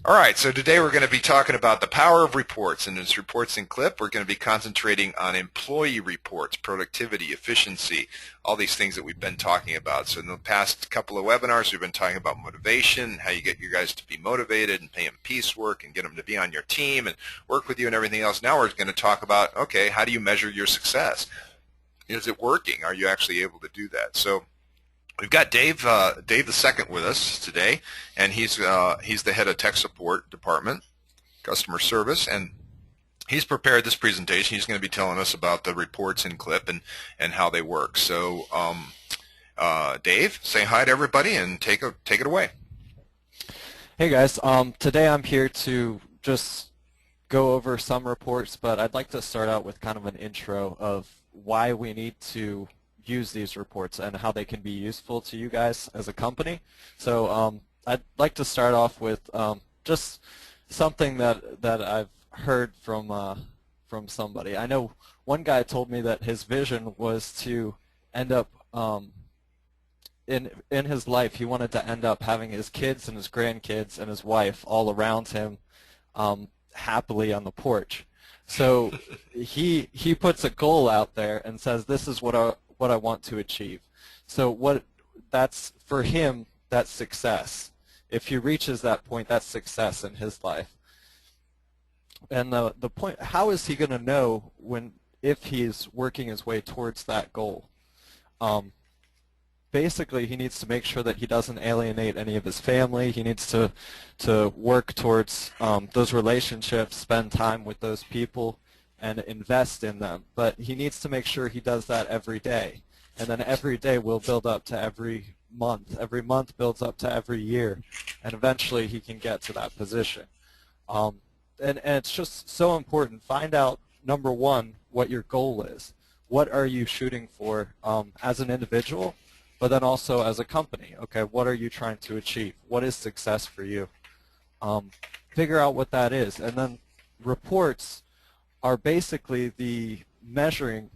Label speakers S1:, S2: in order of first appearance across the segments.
S1: All right, so today we're going to be talking about the power of reports. And in this reports and clip, we're going to be concentrating on employee reports, productivity, efficiency, all these things that we've been talking about. So in the past couple of webinars, we've been talking about motivation, how you get your guys to be motivated and pay them piecework and get them to be on your team and work with you and everything else. Now we're going to talk about, okay, how do you measure your success? Is it working? Are you actually able to do that? So we've got Dave the second with us today, and he's the head of tech support department, customer service, and he's prepared this presentation. He's going to be telling us about the reports in CLIP and how they work. So, Dave, say hi to everybody and take it away.
S2: Hey guys, today I'm here to just go over some reports, but I'd like to start out with kind of an intro of why we need to use these reports and how they can be useful to you guys as a company. So I'd like to start off with just something that I've heard from somebody. I know one guy told me that his vision was to end up in his life, he wanted to end up having his kids and his grandkids and his wife all around him happily on the porch. So he puts a goal out there and says, this is what I want to achieve. So that's for him, that's success. If he reaches that point, that's success in his life. And the point, how is he going to know if he's working his way towards that goal? Basically, he needs to make sure that he doesn't alienate any of his family. He needs to work towards those relationships, spend time with those people, and invest in them. But he needs to make sure he does that every day. And then every day will build up to every month. Every month builds up to every year. And eventually he can get to that position. And it's just so important. Find out, number one, what your goal is. What are you shooting for as an individual, but then also as a company? Okay, what are you trying to achieve? What is success for you? Figure out what that is. And then reports are basically the measuring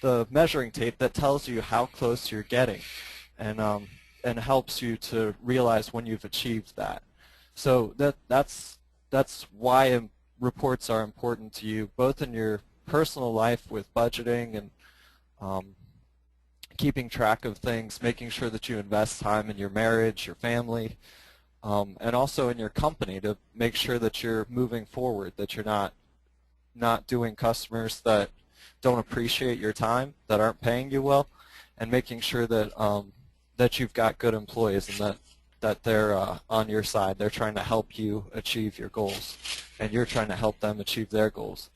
S2: tape that tells you how close you're getting, and helps you to realize when you've achieved that. So that's why reports are important to you, both in your personal life with budgeting and keeping track of things, making sure that you invest time in your marriage, your family, and also in your company to make sure that you're moving forward, that you're not doing customers that don't appreciate your time, that aren't paying you well, and making sure that that you've got good employees and that they're on your side. They're trying to help you achieve your goals, and you're trying to help them achieve their goals.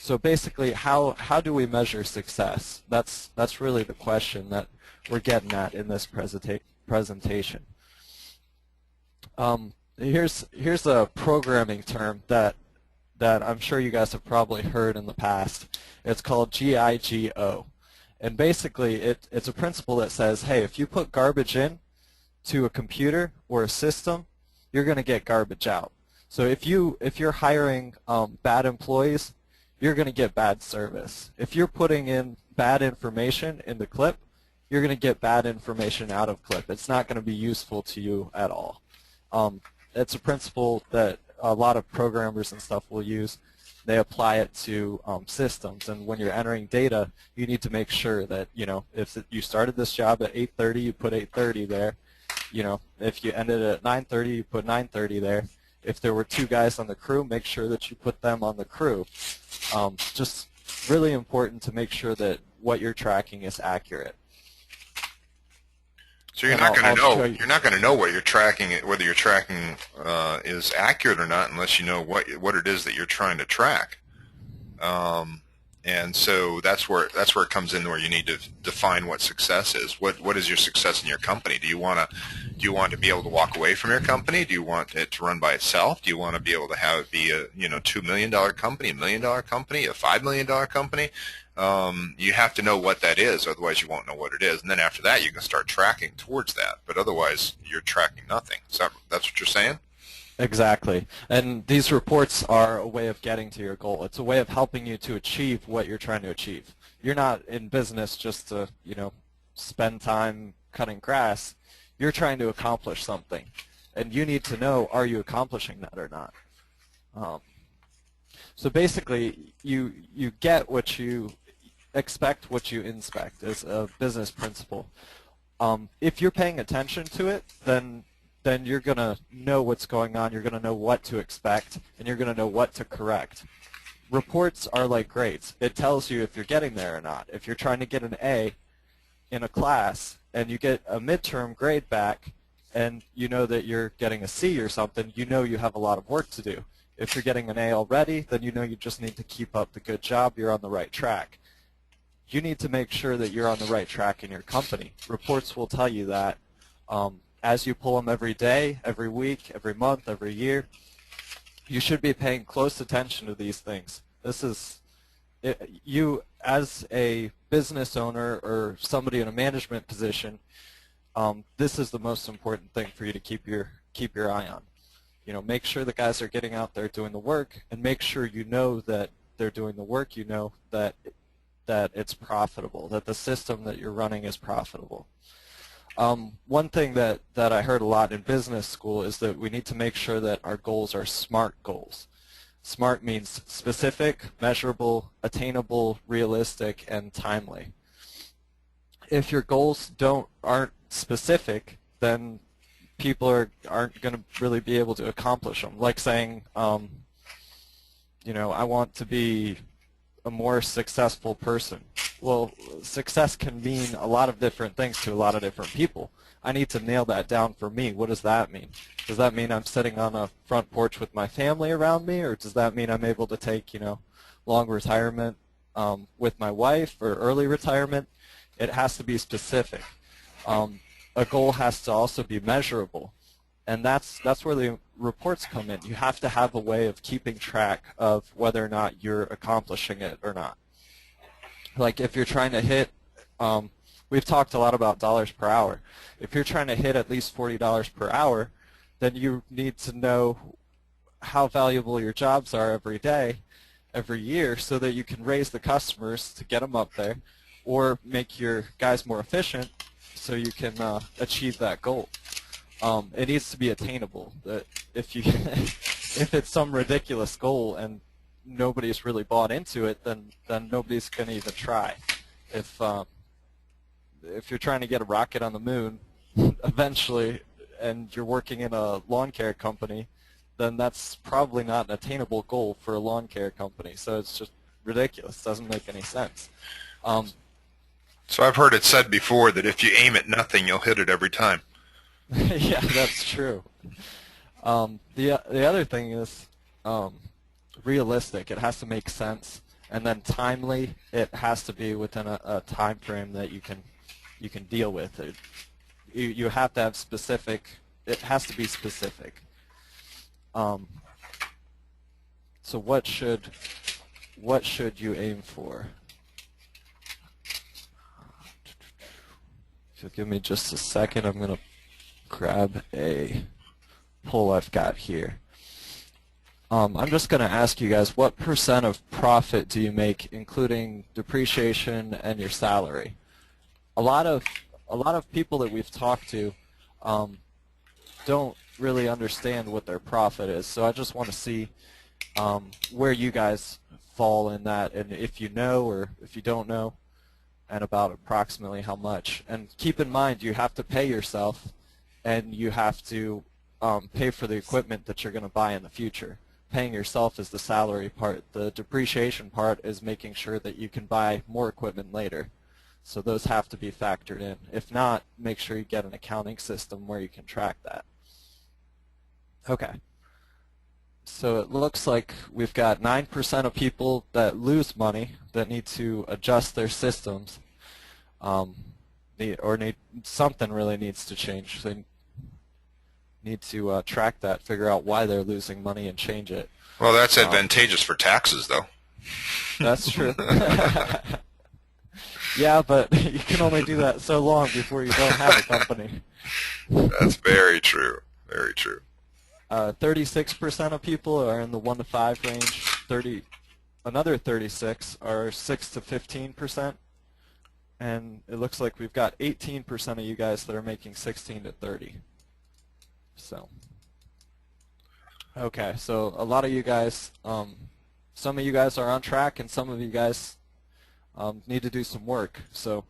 S2: So basically, how do we measure success? That's really the question that we're getting at in this presentation. Here's a programming term that I'm sure you guys have probably heard in the past. It's called GIGO. And basically it's a principle that says, hey, if you put garbage in to a computer or a system, you're going to get garbage out. So if you're hiring bad employees, you're going to get bad service. If you're putting in bad information in the clip, you're going to get bad information out of clip. It's not going to be useful to you at all. It's a principle that a lot of programmers and stuff will use. They apply it to systems, and when you're entering data, you need to make sure that, if you started this job at 8:30, you put 8:30 there. If you ended at 9:30, you put 9:30 there. If there were 2 guys on the crew, make sure that you put them on the crew. Just really important to make sure that what you're tracking is accurate.
S1: So you're not going to know what you're tracking, whether you're tracking is accurate or not, unless you know what it is that you're trying to track. And so that's where it comes in, where you need to define what success is. What is your success in your company? Do you want to be able to walk away from your company? Do you want it to run by itself? Do you want to be able to have it be a $2 million company, $1 million company, a $5 million company? You have to know what that is, otherwise you won't know what it is. And then after that, you can start tracking towards that. But otherwise, you're tracking nothing. That's what you're saying?
S2: Exactly. And these reports are a way of getting to your goal. It's a way of helping you to achieve what you're trying to achieve. You're not in business just to, spend time cutting grass. You're trying to accomplish something. and you need to know, are you accomplishing that or not? So basically, you get what you expect, what you inspect is a business principle. If you're paying attention to it, then you're going to know what's going on, you're going to know what to expect, and you're going to know what to correct. Reports are like grades. It tells you if you're getting there or not. If you're trying to get an A in a class and you get a midterm grade back and you know that you're getting a C or something, you know you have a lot of work to do. If you're getting an A already, then you know you just need to keep up the good job, you're on the right track. You need to make sure that you're on the right track in your company. Reports will tell you that as you pull them every day, every week, every month, every year. You should be paying close attention to these things. This is you as a business owner or somebody in a management position. This is the most important thing for you to keep your eye on. You know, make sure the guys are getting out there doing the work, and make sure you know that they're doing the work. You know that it's profitable, that the system that you're running is profitable. One thing that I heard a lot in business school is that we need to make sure that our goals are SMART goals. SMART means specific, measurable, attainable, realistic, and timely. If your goals aren't specific, then people aren't going to really be able to accomplish them. Like saying, you know, I want to be a more successful person. Well, success can mean a lot of different things to a lot of different people. I need to nail that down for me. What does that mean? Does that mean I'm sitting on a front porch with my family around me, or does that mean I'm able to take, you know, long retirement with my wife, or early retirement? It has to be specific. A goal has to also be measurable, and that's where the reports come in. You have to have a way of keeping track of whether or not you're accomplishing it or not. Like if you're trying to hit, we've talked a lot about dollars per hour. If you're trying to hit at least $40 per hour, then you need to know how valuable your jobs are every day, every year, so that you can raise the customers to get them up there, or make your guys more efficient so you can achieve that goal. It needs to be attainable. That if you if it's some ridiculous goal and nobody's really bought into it, then nobody's going to even try. If you're trying to get a rocket on the moon eventually, and you're working in a lawn care company, then that's probably not an attainable goal for a lawn care company. So it's just ridiculous. It doesn't make any sense.
S1: So I've heard it said before that if you aim at nothing, you'll hit it every time.
S2: Yeah, that's true. The other thing is realistic. It has to make sense, and then timely. It has to be within a time frame that you can deal with. You have to have specific. It has to be specific. So what should you aim for? If you'll give me just a second, I'm going to grab a poll I've got here. I'm just going to ask you guys, what % of profit do you make, including depreciation and your salary? A lot of people that we've talked to don't really understand what their profit is. So I just want to see where you guys fall in that, and if you know or if you don't know, and about approximately how much. And keep in mind, you have to pay yourself, and you have to pay for the equipment that you're going to buy in the future. Paying yourself is the salary part. The depreciation part is making sure that you can buy more equipment later. So those have to be factored in. If not, make sure you get an accounting system where you can track that. Okay. So it looks like we've got 9% of people that lose money that need to adjust their systems, something really needs to change. They need to track that, figure out why they're losing money, and change it.
S1: Well, that's advantageous for taxes, though.
S2: That's true. Yeah, but you can only do that so long before you don't have a company.
S1: That's very true. Very true.
S2: 36% of people are in the 1 to 5 range. Another 36 are 6 to 15%, and it looks like we've got 18% of you guys that are making 16 to 30. So. Okay, so a lot of you guys, some of you guys are on track, and some of you guys need to do some work. So,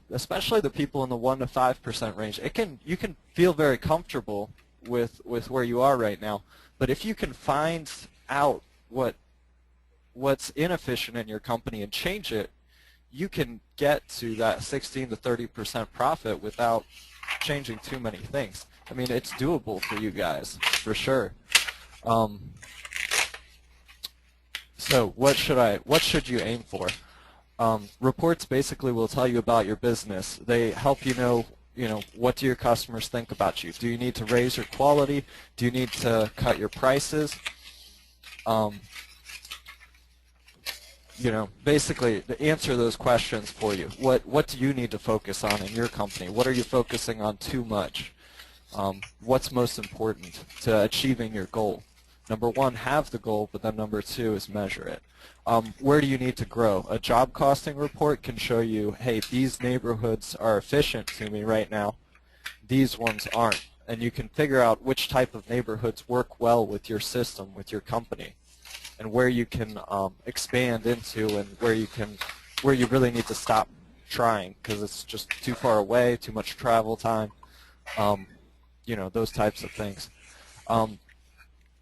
S2: especially the people in the 1 to 5% range, you can feel very comfortable with where you are right now. But if you can find out what's inefficient in your company and change it, you can get to that 16 to 30% profit without changing too many things. I mean, it's doable for you guys, for sure. So what should you aim for? Reports basically will tell you about your business. They help you know, what do your customers think about you? Do you need to raise your quality? Do you need to cut your prices? Basically to answer those questions for you. What do you need to focus on in your company? What are you focusing on too much? What's most important to achieving your goal? Number one, have the goal, but then number two is measure it. Where do you need to grow? A job costing report can show you, hey, these neighborhoods are efficient to me right now. These ones aren't. And you can figure out which type of neighborhoods work well with your system, with your company, and where you can expand into, and where you really need to stop trying because it's just too far away, too much travel time, those types of things.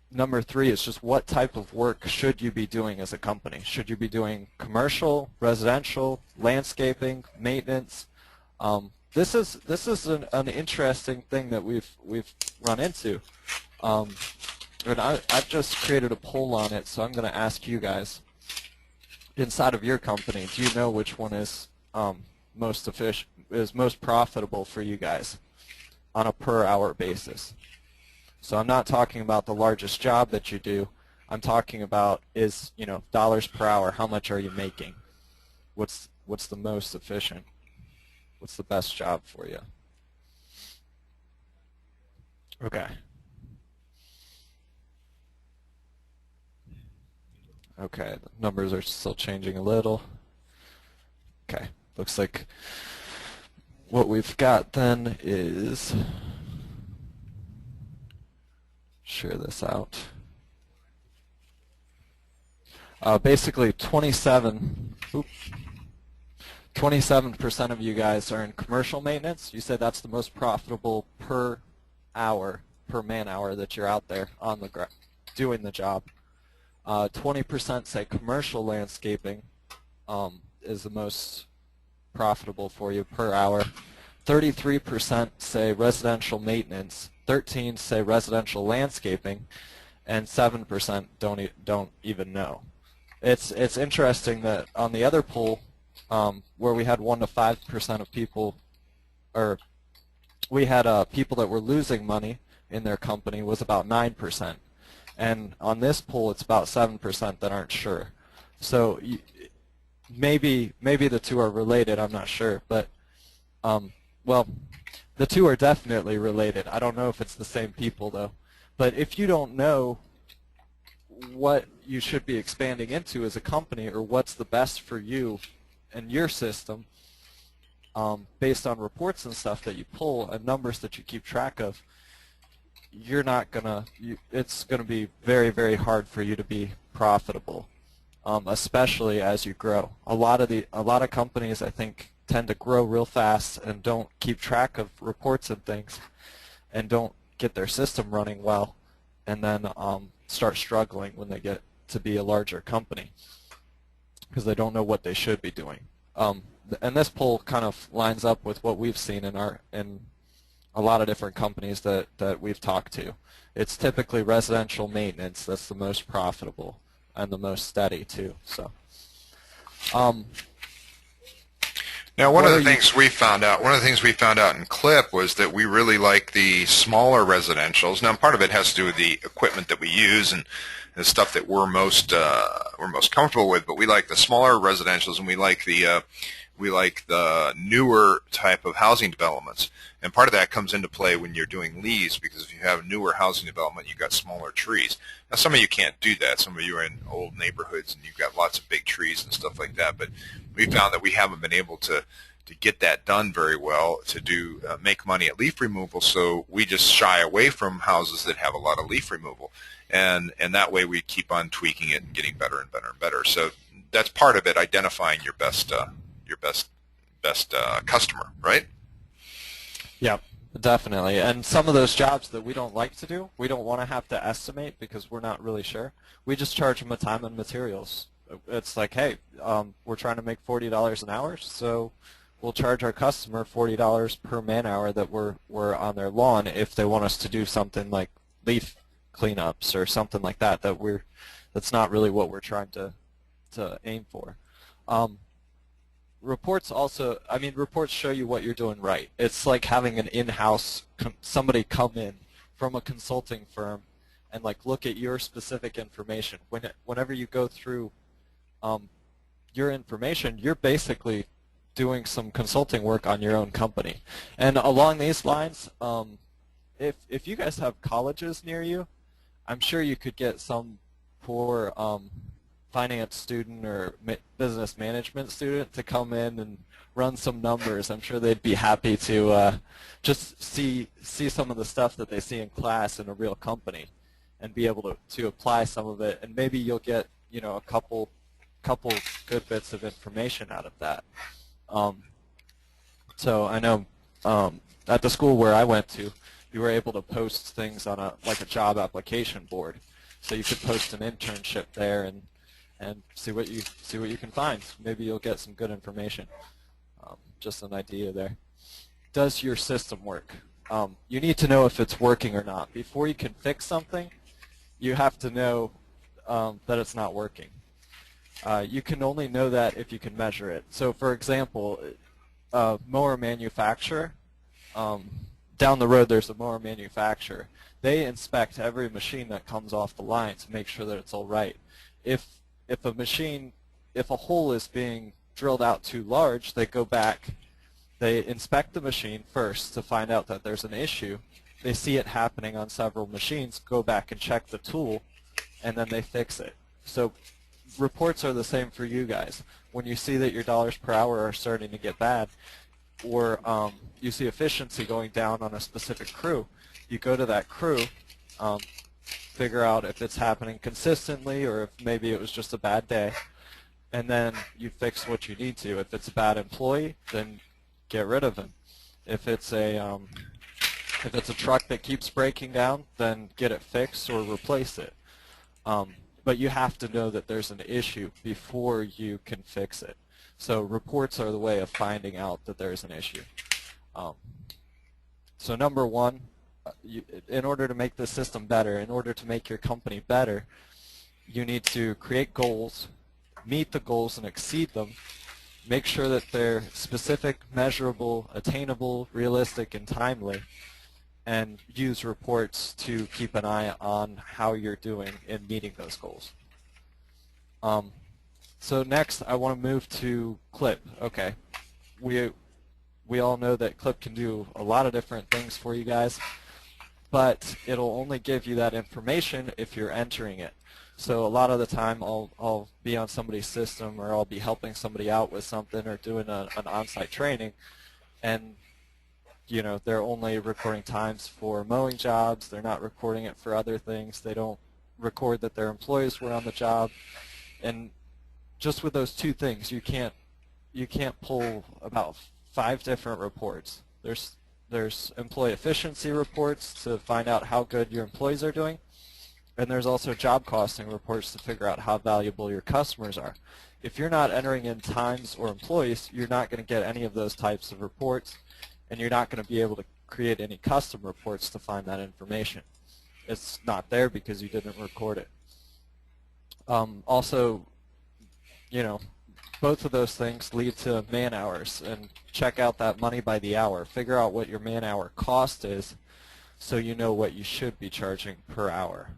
S2: Number three is just what type of work should you be doing as a company? Should you be doing commercial, residential, landscaping, maintenance? This is an interesting thing that we've run into. And I've just created a poll on it, so I'm going to ask you guys, inside of your company, do you know which one is most profitable for you guys on a per hour basis? So I'm not talking about the largest job that you do. I'm talking about dollars per hour. How much are you making? What's the most efficient? What's the best job for you? Okay. Okay, the numbers are still changing a little. Okay, looks like what we've got then is, share this out. Basically 27% of you guys are in commercial maintenance. You said that's the most profitable per hour, per man hour that you're out there on the doing the job. 20% say commercial landscaping is the most profitable for you per hour. 33% say residential maintenance. 13% say residential landscaping, and 7% don't even know. It's interesting that on the other poll, where we had 1 to 5% of people, or we had people that were losing money in their company, was about 9%. And on this poll, it's about 7% that aren't sure. So maybe the two are related. I'm not sure, but well, the two are definitely related. I don't know if it's the same people though. But if you don't know what you should be expanding into as a company, or what's the best for you and your system, based on reports and stuff that you pull and numbers that you keep track of, it's gonna be very, very hard for you to be profitable, especially as you grow. A lot of companies, I think, tend to grow real fast and don't keep track of reports and things, and don't get their system running well, and then start struggling when they get to be a larger company because they don't know what they should be doing. And this poll kind of lines up with what we've seen in a lot of different companies that we've talked to. It's typically residential maintenance that's the most profitable and the most steady too. So,
S1: now, one of the things we found out in CLIP was that we really like the smaller residentials. Now, part of it has to do with the equipment that we use and the stuff that we're most comfortable with. But we like the smaller residentials, and we like the newer type of housing developments. And part of that comes into play when you're doing leaves, because if you have newer housing development, you've got smaller trees. Now, some of you can't do that. Some of you are in old neighborhoods and you've got lots of big trees and stuff like that. But we found that we haven't been able to get that done very well, to do make money at leaf removal. So we just shy away from houses that have a lot of leaf removal, and that way we keep on tweaking it and getting better and better and better. So that's part of it, identifying your best customer, right?
S2: Yep, definitely. And some of those jobs that we don't like to do, we don't want to have to estimate because we're not really sure. We just charge them a time and materials. It's like, hey, we're trying to make $40 an hour, so we'll charge our customer $40 per man hour that we're on their lawn if they want us to do something like leaf cleanups or something like that. That's not really what we're trying to aim for. Reports also, reports show you what you're doing right. It's like having an in-house, somebody come in from a consulting firm and like look at your specific information. Whenever you go through your information, you're basically doing some consulting work on your own company. And along these lines, if you guys have colleges near you, I'm sure you could get some poor finance student or business management student to come in and run some numbers. I'm sure they'd be happy to just see some of the stuff that they see in class in a real company and be able to apply some of it, and maybe you'll get a couple good bits of information out of that. So I know at the school where I went to, you were able to post things on a job application board. So you could post an internship there and see what you can find. Maybe you'll get some good information. Just an idea there. Does your system work? You need to know if it's working or not. Before you can fix something, you have to know that it's not working. You can only know that if you can measure it. So for example, a mower manufacturer, down the road there's a mower manufacturer. They inspect every machine that comes off the line to make sure that it's all right. If a hole is being drilled out too large, they go back, they inspect the machine first to find out that there's an issue. They see it happening on several machines, go back and check the tool, and then they fix it. So reports are the same for you guys. When you see that your dollars per hour are starting to get bad, or you see efficiency going down on a specific crew, you go to that crew, figure out if it's happening consistently or if maybe it was just a bad day, and then you fix what you need to. If it's a bad employee, then get rid of him. If it's a truck that keeps breaking down, then get it fixed or replace it. But you have to know that there's an issue before you can fix it. So reports are the way of finding out that there's an issue. So number one, in order to make the system better, in order to make your company better, you need to create goals, meet the goals and exceed them, make sure that they're specific, measurable, attainable, realistic, and timely, and use reports to keep an eye on how you're doing in meeting those goals. So next, I want to move to Clip. Okay, we all know that Clip can do a lot of different things for you guys, but it'll only give you that information if you're entering it. So a lot of the time, I'll be on somebody's system, or I'll be helping somebody out with something, or doing an on-site training, and they're only recording times for mowing jobs. They're not recording it for other things. They don't record that their employees were on the job. And just with those two things, you can't pull about 5 different reports. There's employee efficiency reports to find out how good your employees are doing, and there's also job costing reports to figure out how valuable your customers are. If you're not entering in times or employees, you're not going to get any of those types of reports, and you're not going to be able to create any custom reports to find that information. It's not there because you didn't record it. Also, both of those things lead to man hours, and check out that money by the hour. Figure out what your man hour cost is so you know what you should be charging per hour.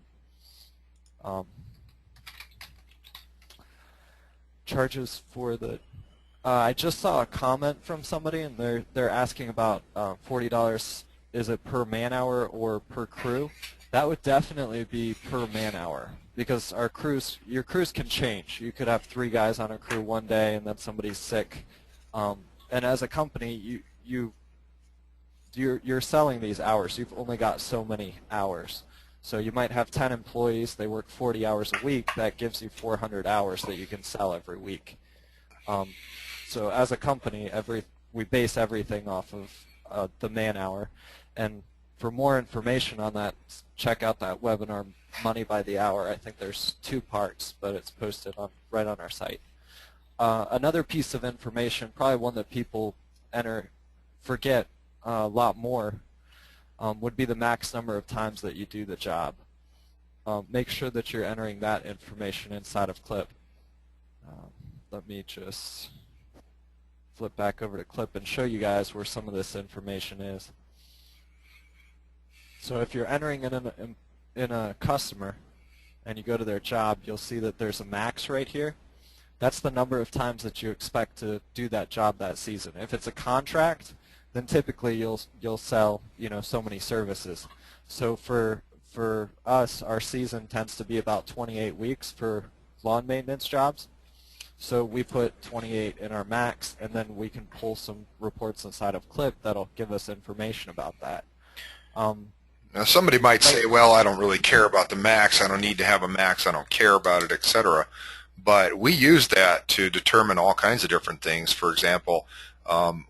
S2: Charges for the I just saw a comment from somebody, and they're asking about $40. Is it per man hour or per crew? That would definitely be per man hour, because your crews can change. You could have 3 guys on a crew one day, and then somebody's sick and as a company, you're selling these hours. You've only got so many hours. So you might have 10 employees. They work 40 hours a week. That gives you 400 hours that you can sell every week. So as a company, we base everything off of the man hour. And for more information on that, check out that webinar, Money by the Hour. I think there's 2 parts, but it's posted right on our site. Another piece of information, probably one that people forget a lot more, would be the max number of times that you do the job. Make sure that you're entering that information inside of Clip. Let me just flip back over to Clip and show you guys where some of this information is. So if you're entering in a customer and you go to their job, you'll see that there's a max right here. That's the number of times that you expect to do that job that season. If it's a contract, then typically you'll sell, so many services. So for us, our season tends to be about 28 weeks for lawn maintenance jobs. So we put 28 in our max, and then we can pull some reports inside of Clip that'll give us information about that.
S1: Now somebody might say, well, I don't really care about the max. I don't need to have a max. I don't care about it, etc. But we use that to determine all kinds of different things. For example,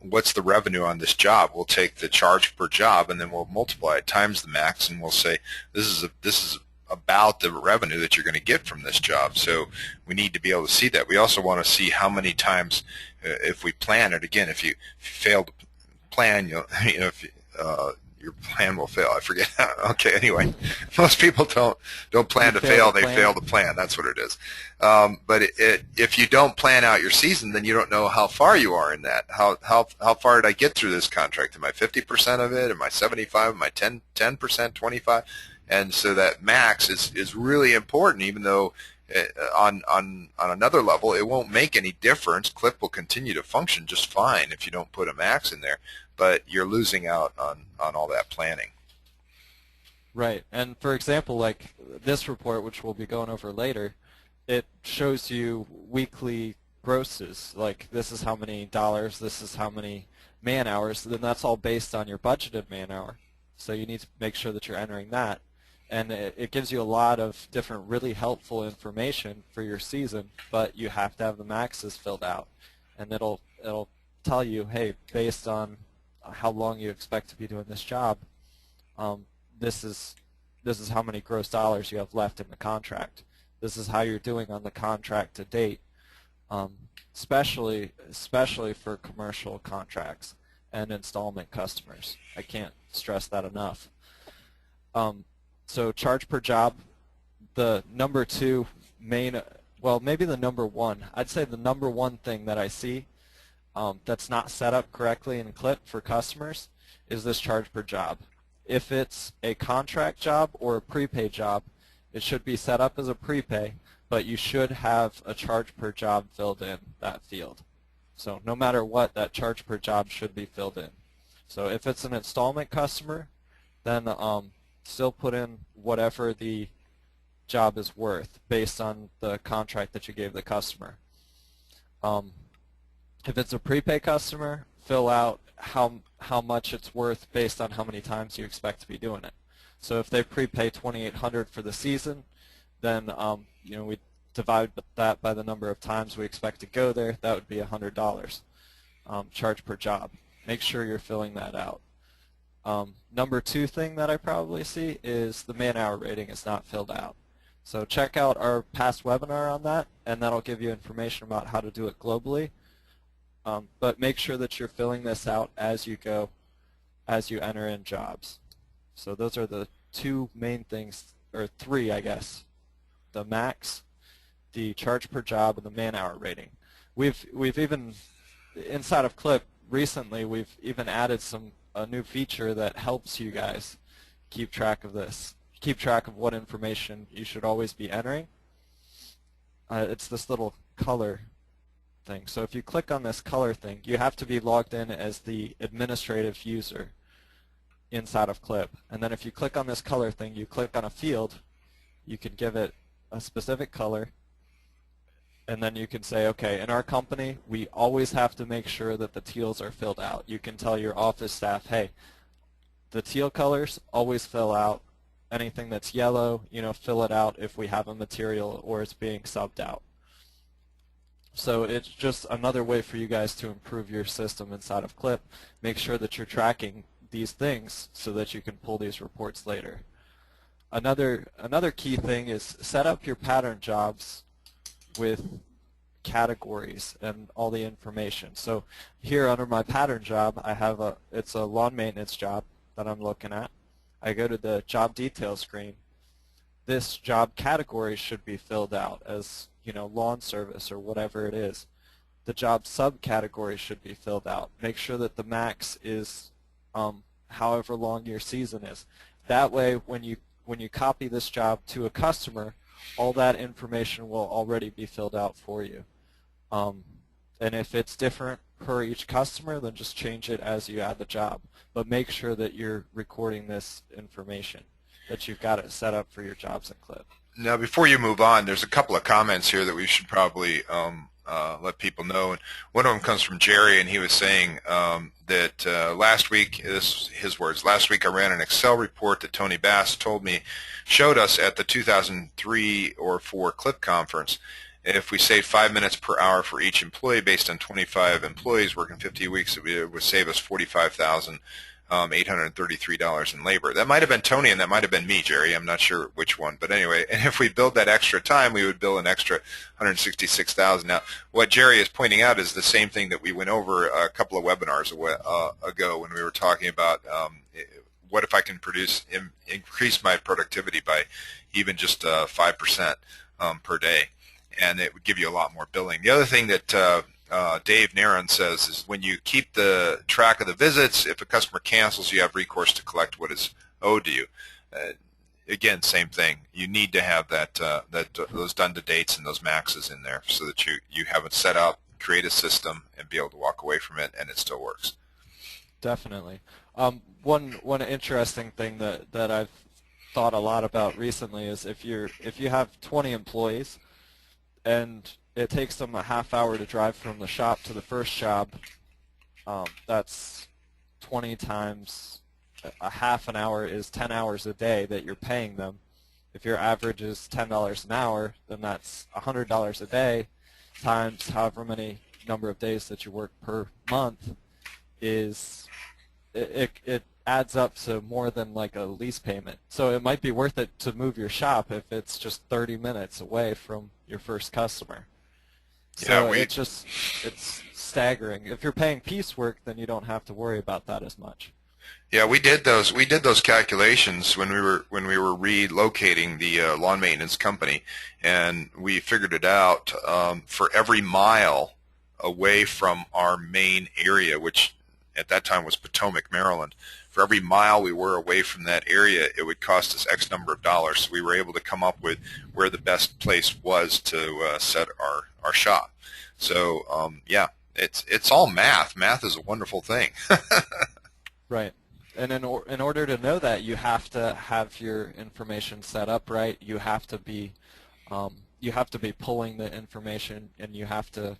S1: what's the revenue on this job? We'll take the charge per job and then we'll multiply it times the max, and we'll say this is about the revenue that you're going to get from this job. So we need to be able to see that. We also want to see how many times, if we plan it. Again, if you fail to plan, your plan will fail. I forget. Okay, anyway, most people don't plan to fail. They fail to plan. That's what it is. But if you don't plan out your season, then you don't know how far you are in that. How far did I get through this contract? Am I 50% of it? Am I 75? Am I 10%, 25? And so that max is really important, even though on another level it won't make any difference. Clip will continue to function just fine if you don't put a max in there, but you're losing out on all that planning.
S2: Right. And for example, like this report, which we'll be going over later, it shows you weekly grosses. Like this is how many dollars, this is how many man hours, then that's all based on your budgeted man hour. So you need to make sure that you're entering that. And it gives you a lot of different really helpful information for your season, but you have to have the maxes filled out. And it'll tell you, hey, based on how long you expect to be doing this job, this is how many gross dollars you have left in the contract. This is how you're doing on the contract to date, especially for commercial contracts and installment customers. I can't stress that enough. So charge per job, the number 2 main, well, maybe the number 1. I'd say the number 1 thing that I see that's not set up correctly in Clip for customers is this charge per job. If it's a contract job or a prepay job, it should be set up as a prepay, but you should have a charge per job filled in that field. So no matter what, that charge per job should be filled in. So if it's an installment customer, then still put in whatever the job is worth based on the contract that you gave the customer. If it's a prepay customer, fill out how much it's worth based on how many times you expect to be doing it. So if they prepay $2,800 for the season, then we divide that by the number of times we expect to go there. That would be $100 charge per job. Make sure you're filling that out. Number 2 thing that I probably see is the man-hour rating is not filled out. So check out our past webinar on that, and that'll give you information about how to do it globally. But make sure that you're filling this out as you go, as you enter in jobs. So those are the 2 main things, or 3, I guess. The max, the charge per job, and the man-hour rating. We've even, inside of Clip, recently we've even added a new feature that helps you guys keep track of this, keep track of what information you should always be entering. It's this little color thing. So if you click on this color thing, you have to be logged in as the administrative user inside of Clip. And then if you click on this color thing, you click on a field, you can give it a specific color, And then you can say, okay, in our company, we always have to make sure that the teals are filled out. You can tell your office staff, hey, the teal colors always fill out. Anything that's yellow, fill it out if we have a material or it's being subbed out. So it's just another way for you guys to improve your system inside of Clip. Make sure that you're tracking these things so that you can pull these reports later. Another key thing is set up your pattern jobs with categories and all the information. So here under my pattern job, I have it's a lawn maintenance job that I'm looking at. I go to the job details screen. This job category should be filled out as lawn service or whatever it is. The job subcategory should be filled out. Make sure that the max is however long your season is. That way, when you copy this job to a customer, all that information will already be filled out for you. And if it's different per each customer, then just change it as you add the job. But make sure that you're recording this information, that you've got it set up for your jobs in Clip.
S1: Now, before you move on, there's a couple of comments here that we should probably let people know. And one of them comes from Jerry, and he was saying that last week, this is his words, last week I ran an Excel report that Tony Bass showed us at the 2003 or 4 Clip conference. If we save 5 minutes per hour for each employee based on 25 employees working 50 weeks, it would save us $45,833 in labor. That might have been Tony, and that might have been me, Jerry. I'm not sure which one. But anyway, and if we build that extra time, we would bill an extra $166,000. Now, what Jerry is pointing out is the same thing that we went over a couple of webinars ago when we were talking about what if I can increase my productivity by even just 5% per day, and it would give you a lot more billing. The other thing that Dave Naron says is when you keep the track of the visits, if a customer cancels, you have recourse to collect what is owed to you. Again, same thing. You need to have those done to dates and those maxes in there so that you have it set up, create a system, and be able to walk away from it, and it still works.
S2: Definitely. One interesting thing that I've thought a lot about recently is if you have 20 employees and it takes them a half hour to drive from the shop to the first job, that's 20 times a half an hour is 10 hours a day that you're paying them. If your average is $10 an hour, then that's $100 a day times however many number of days that you work per month. It adds up to more than like a lease payment. So it might be worth it to move your shop if it's just 30 minutes away from your first customer. So yeah, it's staggering. If you're paying piecework, then you don't have to worry about that as much.
S1: Yeah, we did those calculations when we were relocating the lawn maintenance company, and we figured it out for every mile away from our main area, which at that time was Potomac, Maryland. For every mile we were away from that area, it would cost us X number of dollars. So we were able to come up with where the best place was to set our shop. So yeah, it's all math. Math is a wonderful thing.
S2: Right. And in order to know that, you have to have your information set up right. You have to be pulling the information, and you have to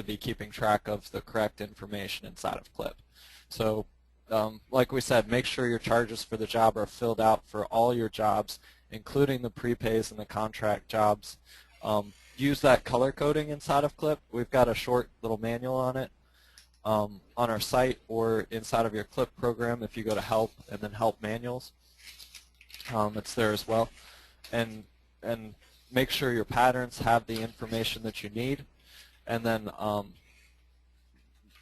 S2: be keeping track of the correct information inside of Clip. So like we said, make sure your charges for the job are filled out for all your jobs, including the prepays and the contract jobs. Use that color coding inside of Clip. We've got a short little manual on it on our site or inside of your Clip program if you go to Help and then Help Manuals. It's there as well. And make sure your patterns have the information that you need. And then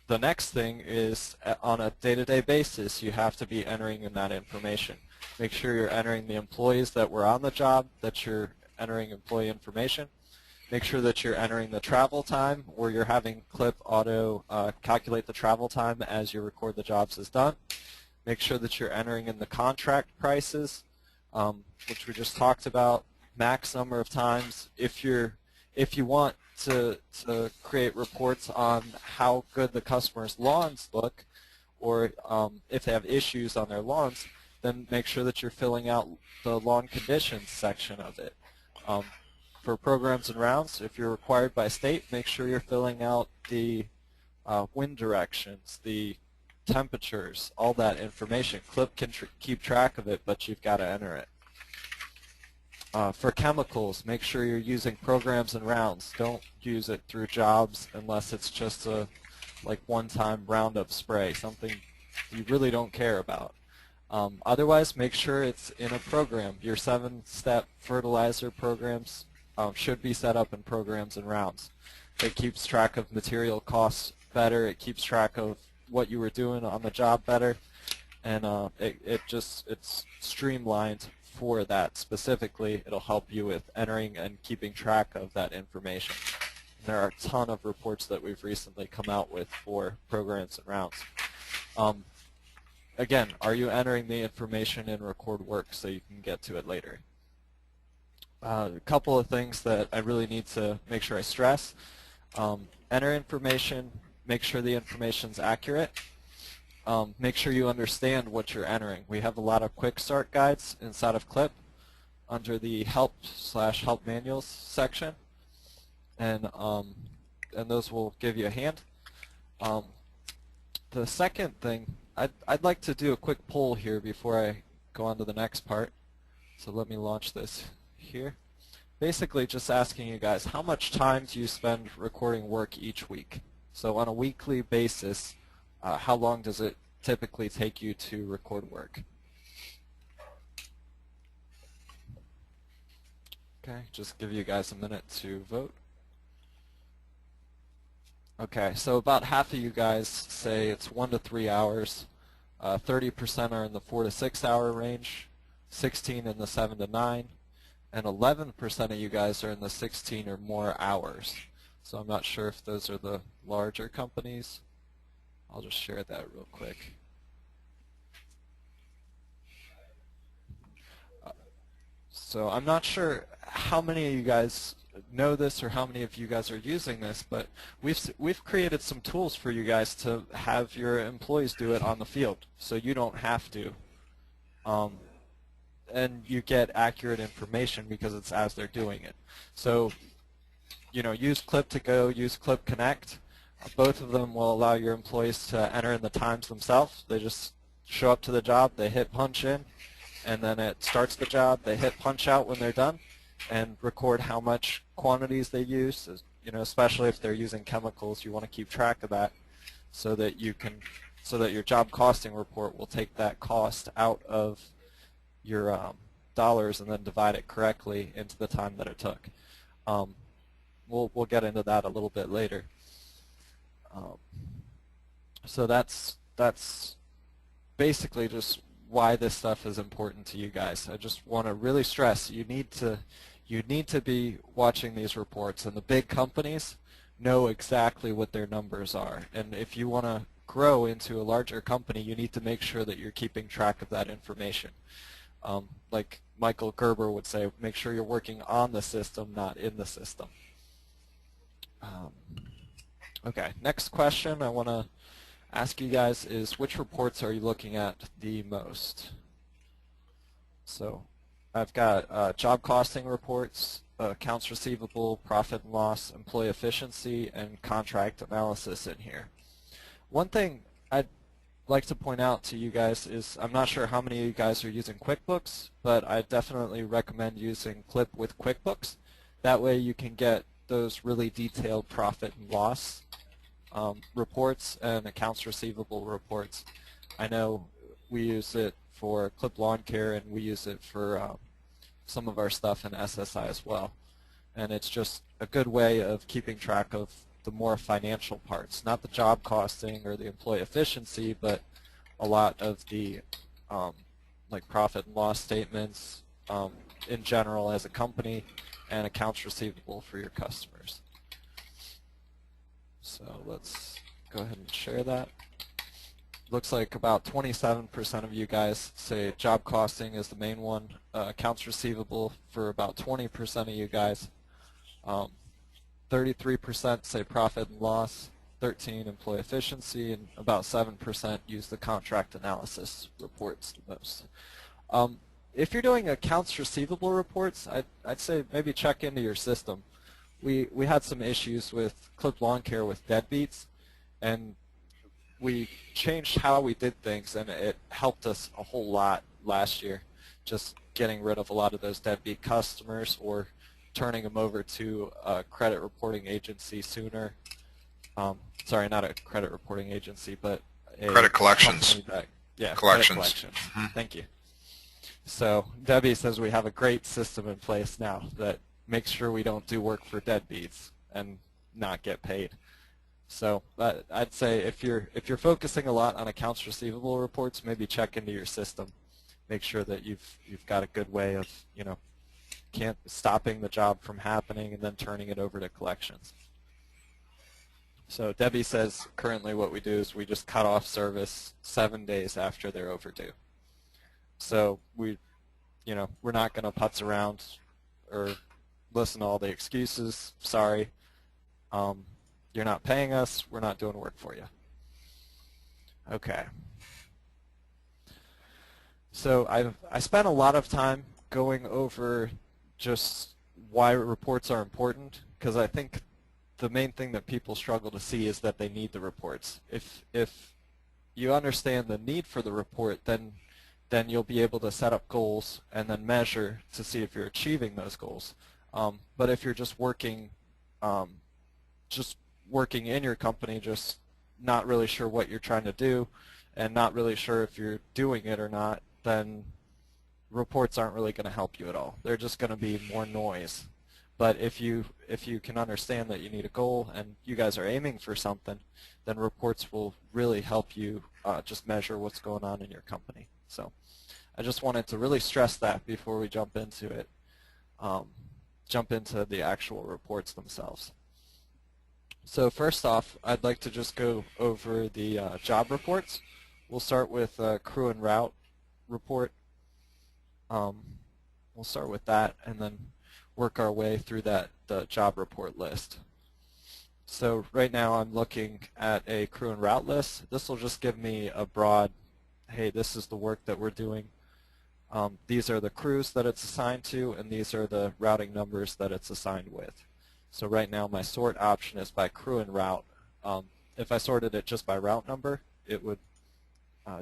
S2: the next thing is on a day-to-day basis, you have to be entering in that information. Make sure you're entering the employees that were on the job, that you're entering employee information. Make sure that you're entering the travel time, or you're having Clip auto calculate the travel time as you record the jobs as done. Make sure that you're entering in the contract prices, which we just talked about, max number of times. If you want to create reports on how good the customer's lawns look, or if they have issues on their lawns, then make sure that you're filling out the lawn conditions section of it. for programs and rounds, if you're required by state, make sure you're filling out the wind directions, the temperatures, all that information. Clip can keep track of it, but you've got to enter it. For chemicals, make sure you're using programs and rounds. Don't use it through jobs unless it's just a like one-time Roundup spray, something you really don't care about. Otherwise, make sure it's in a program. Your 7-step fertilizer programs should be set up in programs and rounds. It keeps track of material costs better. It keeps track of what you were doing on the job better, and it's streamlined for that specifically. It'll help you with entering and keeping track of that information. And there are a ton of reports that we've recently come out with for programs and rounds. Again, are you entering the information in record work so you can get to it later? A couple of things that I really need to make sure I stress. Enter information, make sure the information's accurate. Make sure you understand what you're entering. We have a lot of quick start guides inside of CLIP under the help/help manuals section, and those will give you a hand. The second thing, I'd like to do a quick poll here before I go on to the next part. So let me launch this here. Basically just asking you guys, how much time do you spend recording work each week? So on a weekly basis, how long does it typically take you to record work? Okay, just give you guys a minute to vote. Okay, so about half of you guys say it's 1 to 3 hours. 30% are in the 4 to 6 hour range, 16 in the 7 to 9, and 11% of you guys are in the 16 or more hours. So I'm not sure if those are the larger companies. I'll just share that real quick. So I'm not sure how many of you guys know this or how many of you guys are using this, but we've created some tools for you guys to have your employees do it on the field, so you don't have to. And you get accurate information because it's as they're doing it. So, you know, use Clip to Go, use Clip Connect. Both of them will allow your employees to enter in the times themselves. They just show up to the job, they hit punch in, and then it starts the job. They hit punch out when they're done and record how much quantities they use. You know, especially if they're using chemicals, you want to keep track of that so that you can, so that your job costing report will take that cost out of your dollars and then divide it correctly into the time that it took. We'll get into that a little bit later. So that's basically just why this stuff is important to you guys. I just want to really stress you need to be watching these reports, and the big companies know exactly what their numbers are. And if you want to grow into a larger company, you need to make sure that you're keeping track of that information. Like Michael Gerber would say, make sure you're working on the system, not in the system. Okay, next question I want to ask you guys is, which reports are you looking at the most? So I've got job costing reports, accounts receivable, profit and loss, employee efficiency, and contract analysis in here. One thing I'd like to point out to you guys is, I'm not sure how many of you guys are using QuickBooks, but I definitely recommend using Clip with QuickBooks. That way you can get those really detailed profit and loss reports and accounts receivable reports. I know we use it for Clip Lawn Care, and we use it for some of our stuff in SSI as well. And it's just a good way of keeping track of the more financial parts, not the job costing or the employee efficiency, but a lot of the like profit and loss statements in general as a company, and accounts receivable for your customers. So let's go ahead and share that. Looks like about 27% of you guys say job costing is the main one. Accounts receivable for about 20% of you guys. 33% say profit and loss, 13% employee efficiency, and about 7% use the contract analysis reports the most. if you're doing accounts receivable reports, I'd say maybe check into your system. We had some issues with Clip Lawn Care with deadbeats, and we changed how we did things, and it helped us a whole lot last year, just getting rid of a lot of those deadbeat customers or turning them over to a credit reporting agency sooner. Sorry, not a credit reporting agency, but a
S1: Credit collections.
S2: Yeah,
S1: Collections.
S2: credit collections. Mm-hmm. Thank you. So Debbie says we have a great system in place now that makes sure we don't do work for deadbeats and not get paid. So I'd say if you're focusing a lot on accounts receivable reports, maybe check into your system. Make sure that you've got a good way of stopping the job from happening and then turning it over to collections. So Debbie says currently what we do is we just cut off service 7 days after they're overdue. So we're not going to putz around or listen to all the excuses. Sorry, you're not paying us. We're not doing work for you. Okay. So I spent a lot of time going over just why reports are important, because I think the main thing that people struggle to see is that they need the reports. If you understand the need for the report, then you'll be able to set up goals and then measure to see if you're achieving those goals. But if you're just working in your company, just not really sure what you're trying to do and not really sure if you're doing it or not, then reports aren't really going to help you at all. They're just going to be more noise. But if you can understand that you need a goal and you guys are aiming for something, then reports will really help you just measure what's going on in your company. So I just wanted to really stress that before we jump into it, jump into the actual reports themselves. So first off, I'd like to just go over the job reports. We'll start with crew and route report. We'll start with that and then work our way through the job report list. So right now I'm looking at a crew and route list. This will just give me a broad, hey, this is the work that we're doing. These are the crews that it's assigned to, and these are the routing numbers that it's assigned with. So right now my sort option is by crew and route. If I sorted it just by route number, it would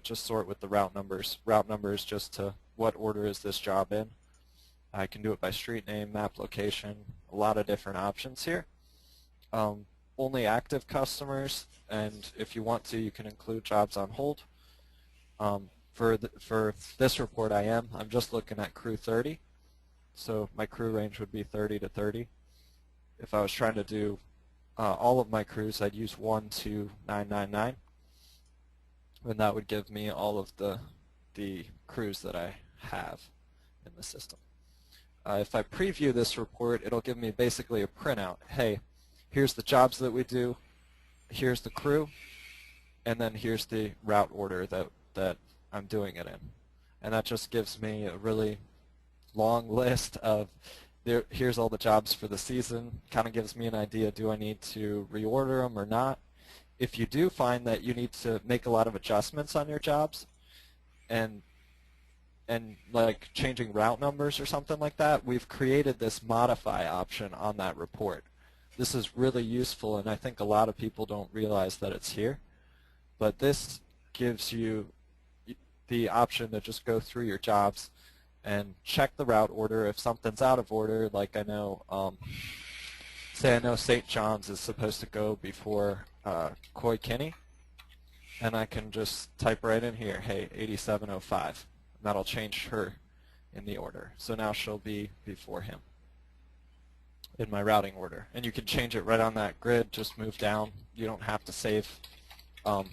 S2: just sort with the route numbers. Route numbers just to what order is this job in. I can do it by street name, map location, a lot of different options here. Only active customers, and if you want to, you can include jobs on hold. For this report I'm just looking at crew 30, so my crew range would be 30 to 30. If I was trying to do all of my crews, I'd use 12999, and that would give me all of the crews that I have in the system. If I preview this report, it'll give me basically a printout. Hey, here's the jobs that we do, here's the crew, and then here's the route order that I'm doing it in. And that just gives me a really long list of here's all the jobs for the season. Kind of gives me an idea, do I need to reorder them or not? If you do find that you need to make a lot of adjustments on your jobs and like changing route numbers or something like that, we've created this modify option on that report. This is really useful, and I think a lot of people don't realize that it's here. But this gives you the option to just go through your jobs and check the route order. If something's out of order, like I know, say I know St. John's is supposed to go before Coy Kinney, and I can just type right in here, hey, 8705. That'll change her in the order. So now she'll be before him in my routing order. And you can change it right on that grid, just move down. You don't have to save. The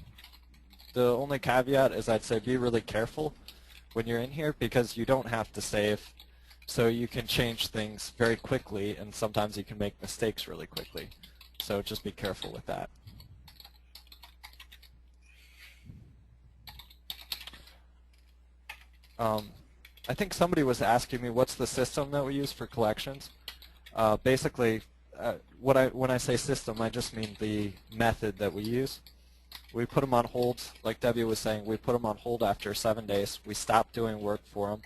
S2: only caveat is I'd say be really careful when you're in here, because you don't have to save. So you can change things very quickly, and sometimes you can make mistakes really quickly. So just be careful with that. I think somebody was asking me what's the system that we use for collections. Basically, when I say system, I just mean the method that we use. We put them on hold, like Debbie was saying, we put them on hold after 7 days. We stop doing work for them,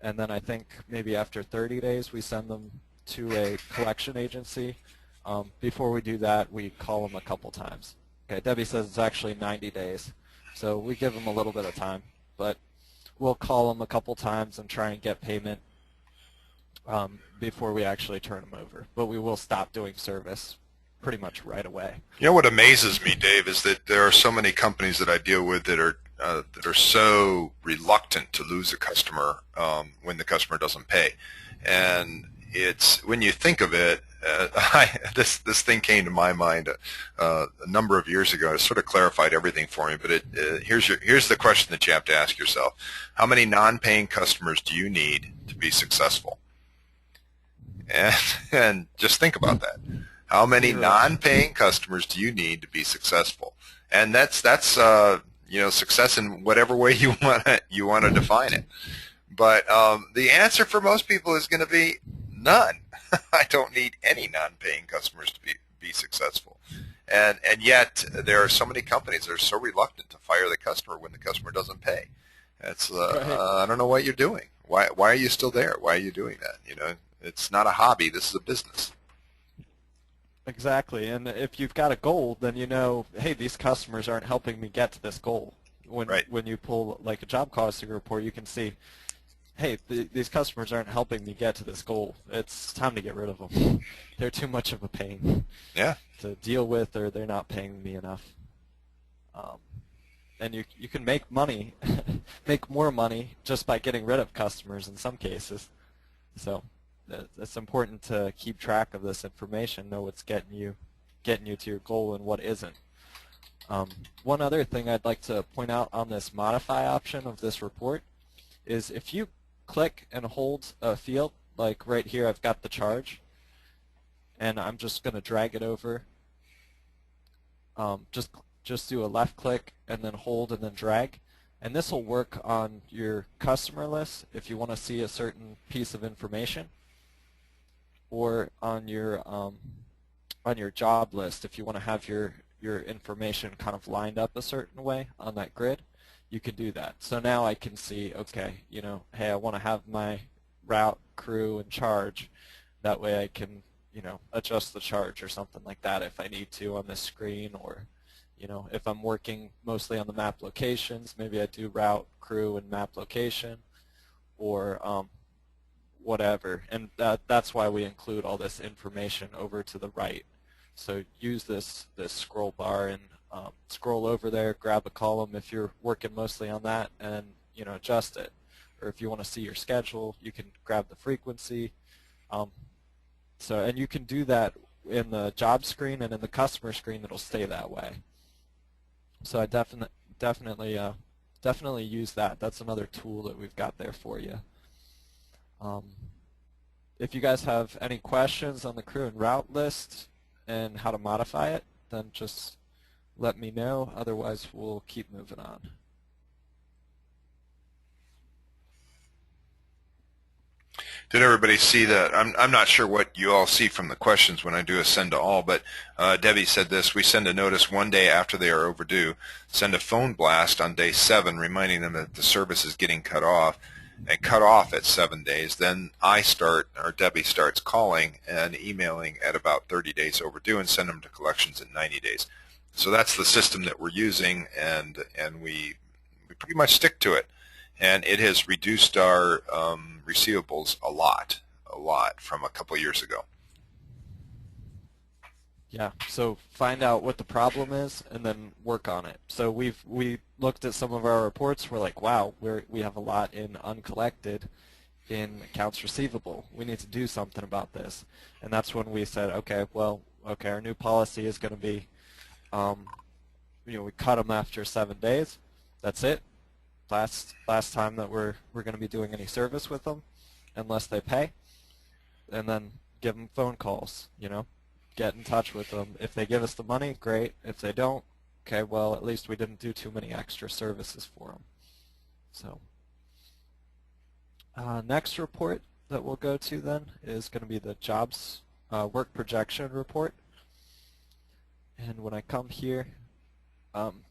S2: and then I think maybe after 30 days we send them to a collection agency. Before we do that, we call them a couple times. Okay, Debbie says it's actually 90 days, so we give them a little bit of time, but we'll call them a couple times and try and get payment before we actually turn them over. But we will stop doing service pretty much right away.
S1: You know what amazes me, Dave, is that there are so many companies that I deal with that are so reluctant to lose a customer when the customer doesn't pay. And it's when you think of it, this thing came to my mind a number of years ago. It sort of clarified everything for me. But here's the question that you have to ask yourself: how many non-paying customers do you need to be successful? And just think about that. How many non-paying customers do you need to be successful? And that's success in whatever way you want to define it. But the answer for most people is going to be none. I don't need any non-paying customers to be successful. And yet there are so many companies that are so reluctant to fire the customer when the customer doesn't pay. That's I don't know what you're doing. Why are you still there? Why are you doing that? It's not a hobby. This is a business.
S2: Exactly, and if you've got a goal, then you know, hey, these customers aren't helping me get to this goal. When you pull like a job costing report, you can see, hey, these customers aren't helping me get to this goal. It's time to get rid of them. They're too much of a pain to deal with, or they're not paying me enough. And you can make money, make more money just by getting rid of customers in some cases. So it's important to keep track of this information, know what's getting you to your goal and what isn't. One other thing I'd like to point out on this modify option of this report is if you click and hold a field, like right here I've got the charge, and I'm just going to drag it over. Just do a left click and then hold and then drag. And this will work on your customer list if you want to see a certain piece of information, or on your job list if you want to have your information kind of lined up a certain way on that grid. You can do that. So now I can see, okay, hey, I want to have my route, crew, and charge. That way I can, adjust the charge or something like that if I need to on this screen, or if I'm working mostly on the map locations, maybe I do route, crew, and map location, or whatever. And that's why we include all this information over to the right. So use this scroll bar and scroll over there, grab a column if you're working mostly on that, and adjust it. Or if you want to see your schedule, you can grab the frequency. And you can do that in the job screen, and in the customer screen it'll stay that way. So I definitely use that. That's another tool that we've got there for you. If you guys have any questions on the crew and route list and how to modify it, then just let me know. Otherwise, we'll keep moving on.
S1: Did everybody see that? I'm not sure what you all see from the questions when I do a send to all, but Debbie said this: we send a notice one day after they are overdue, send a phone blast on day 7 reminding them that the service is getting cut off, and cut off at 7 days. Then Debbie starts calling and emailing at about 30 days overdue and send them to collections at 90 days. So that's the system that we're using, and we pretty much stick to it. And it has reduced our receivables a lot from a couple years ago.
S2: Yeah, so find out what the problem is and then work on it. So we looked at some of our reports. We're like, wow, we have a lot in uncollected in accounts receivable. We need to do something about this. And that's when we said, okay, our new policy is going to be, we cut them after 7 days. That's it. Last time that we're going to be doing any service with them unless they pay, and then give them phone calls, get in touch with them. If they give us the money, great. If they don't, okay, well, at least we didn't do too many extra services for them. So next report that we'll go to then is going to be the jobs work projection report. And when I come here,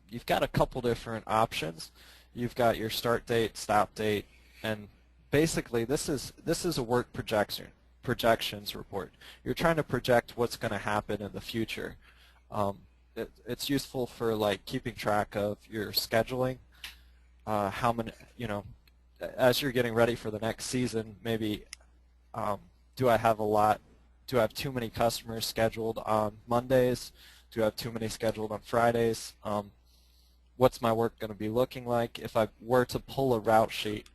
S2: you've got a couple different options. You've got your start date, stop date, and basically this is a work projections report. You're trying to project what's going to happen in the future. It's useful for like keeping track of your scheduling, how many, as you're getting ready for the next season, maybe do I have too many customers scheduled on Mondays? Do I have too many scheduled on Fridays? What's my work going to be looking like? If I were to pull a route sheet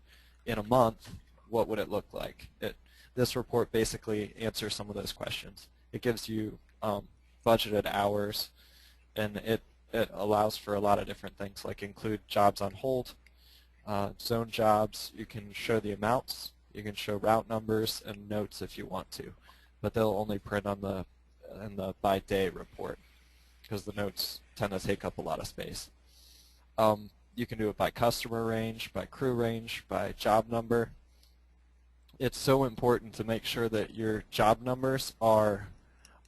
S2: in a month, what would it look like? This report basically answers some of those questions. It gives you budgeted hours, and it allows for a lot of different things, like include jobs on hold, zone jobs. You can show the amounts. You can show route numbers and notes if you want to, but they'll only print on in the by day report because the notes tend to take up a lot of space. You can do it by customer range, by crew range, by job number. It's so important to make sure that your job numbers are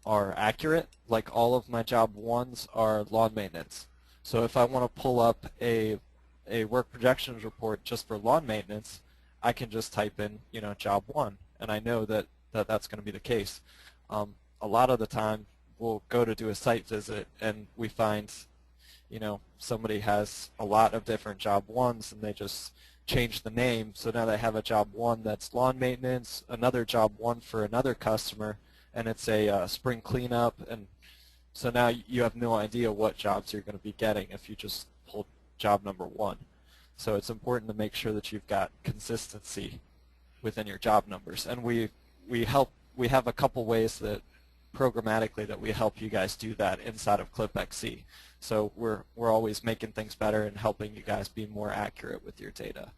S2: accurate. Like all of my job ones are lawn maintenance. So if I want to pull up a work projections report just for lawn maintenance, I can just type in job 1, and I know that's going to be the case. A lot of the time we'll go to do a site visit and we find somebody has a lot of different job 1s, and they just change the name. So now they have a job 1 that's lawn maintenance, another job 1 for another customer, and it's a spring cleanup. And so now you have no idea what jobs you're going to be getting if you just pull job number 1. So it's important to make sure that you've got consistency within your job numbers. And we have a couple ways that programmatically that we help you guys do that inside of ClipXC. So we're always making things better and helping you guys be more accurate with your data.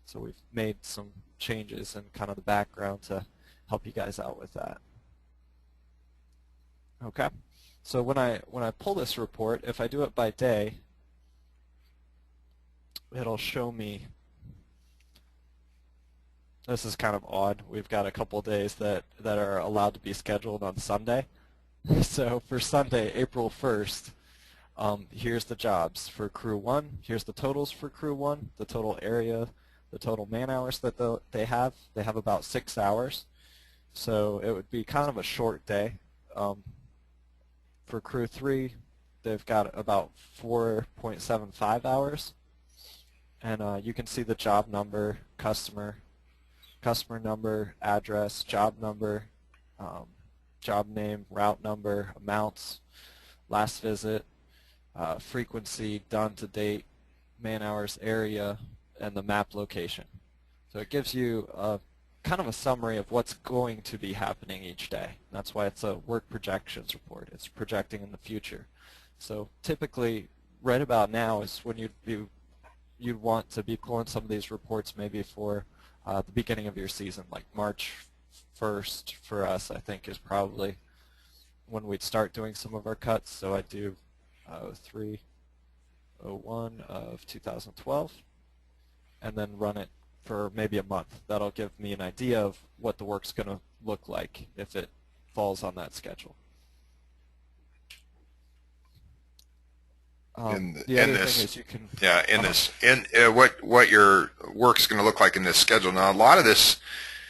S2: So we've made some changes in kind of the background to help you guys out with that. Okay. So when I pull this report, if I do it by day, it'll show me. This is kind of odd. We've got a couple of days that are allowed to be scheduled on Sunday. So for Sunday, April 1st, here's the jobs for crew 1. Here's the totals for crew 1, the total area, the total man hours that they have. They have about 6 hours. So it would be kind of a short day. For crew 3, they've got about 4.75 hours. And you can see the job number, customer number, address, job number, job name, route number, amounts, last visit, frequency, done to date, man hours, area, and the map location. So it gives you kind of a summary of what's going to be happening each day. That's why it's a work projections report. It's projecting in the future. So typically, right about now is when you'd want to be pulling some of these reports maybe for the beginning of your season, like March 1st for us, I think, is probably when we'd start doing some of our cuts. So I do 03/01 of 2012, and then run it for maybe a month. That'll give me an idea of what the work's going to look like if it falls on that schedule. The other thing is you can
S1: what your work's going to look like in this schedule. Now,